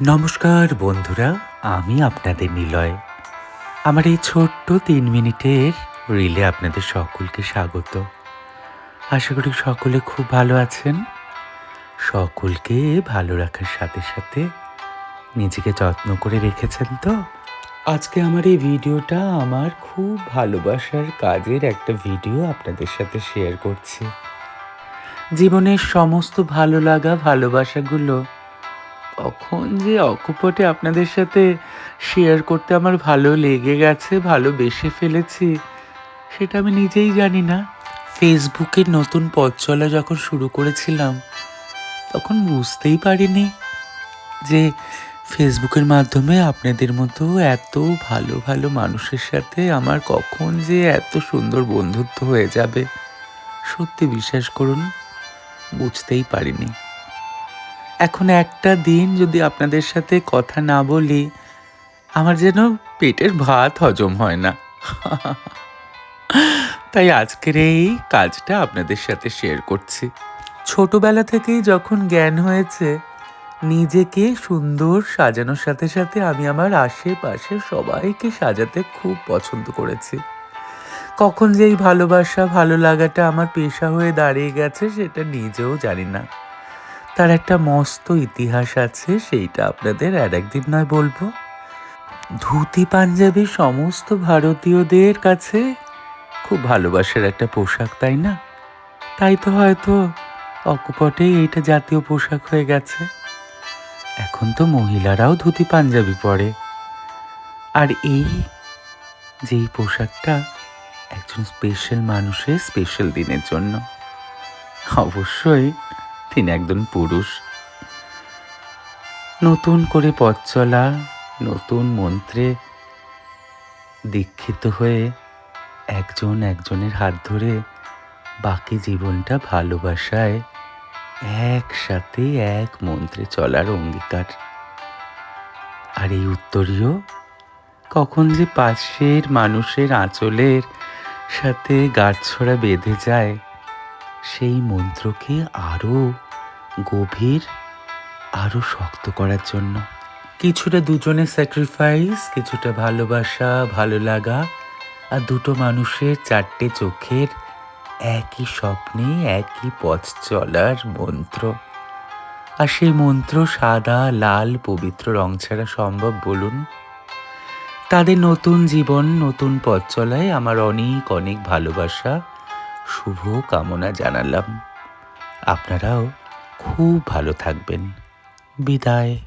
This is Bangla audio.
নমস্কার বন্ধুরা, আমি আপনাদের নিলয়। আমার এই ছোট্ট ৩ মিনিটের রিলে আপনাদের সকলকে স্বাগত। আশা করি সকলে খুব ভালো আছেন। সকলকে ভালো রাখার সাথে সাথে নিজেকে যত্ন করে রেখেছেন তো? আজকে আমার এই ভিডিওটা আমার খুব ভালোবাসার কাজের একটা ভিডিও আপনাদের সাথে শেয়ার করছি। জীবনের সমস্ত ভালো লাগা ভালোবাসাগুলো কখন যে অকপটে আপনাদের সাথে শেয়ার করতে আমার ভালো লেগে গেছে, ভালোবেসে ফেলেছি, সেটা আমি নিজেই জানি না। ফেসবুকের নতুন পথ চলা যখন শুরু করেছিলাম, তখন বুঝতেই পারিনি যে ফেসবুকের মাধ্যমে আপনাদের মতো এত ভালো ভালো মানুষের সাথে আমার কখন যে এত সুন্দর বন্ধুত্ব হয়ে যাবে। সত্যি বিশ্বাস করুন, বুঝতেই পারিনি। এখন একটা দিন যদি আপনাদের সাথে কথা না বলি, আমার যেন পেটের ভাত হজম হয় না। তাই আজকের এই কাজটা আপনাদের সাথে শেয়ার করছি। ছোটবেলা থেকেই যখন জ্ঞান হয়েছে, নিজেকে সুন্দর সাজানোর সাথে সাথে আমি আমার আশেপাশে সবাইকে সাজাতে খুব পছন্দ করেছি। কখন যে এই ভালোবাসা ভালো লাগাটা আমার পেশা হয়ে দাঁড়িয়ে গেছে সেটা নিজেও জানি না। তার একটা মস্ত ইতিহাস আছে, সেইটা আপনাদের আর একদিন নয় বলবো। ধুতি পাঞ্জাবি সমস্ত ভারতীয়দের কাছে খুব ভালোবাসার একটা পোশাক, তাই না? তাই তো হয়তো অকপটেই এইটা জাতীয় পোশাক হয়ে গেছে। এখন তো মহিলারাও ধুতি পাঞ্জাবি পরে। আর এই যেই পোশাকটা একজন স্পেশাল মানুষের স্পেশাল দিনের জন্য। অবশ্যই তিনি একজন পুরুষ। নতুন করে পথ চলা, নতুন মন্ত্রে দীক্ষিত হয়ে একজন একজনের হাত ধরে বাকি জীবনটা ভালোবাসায় একসাথে এক মন্ত্রে চলার অঙ্গীকার। আর এই উত্তরীয় কখন যে পাশের মানুষের আঁচলের সাথে গাঁটছড়া বেঁধে যায়, সেই মন্ত্রকে আরো গভীর, আরো শক্ত করার জন্য। কিছুটা দুজনের স্যাক্রিফাইস, কিছুটা ভালোবাসা ভালো লাগা, আর দুটো মানুষের চারটে চোখের একই স্বপ্নে একই পথ চলার মন্ত্র। আর সেই মন্ত্র সাদা লাল পবিত্র রং ছাড়া সম্ভব বলুন? তাদের নতুন জীবন নতুন পথ চলায় আমার অনেক অনেক ভালোবাসা, শুভ কামনা জানালাম। আপনারাও খুব ভালো থাকবেন। বিদায়।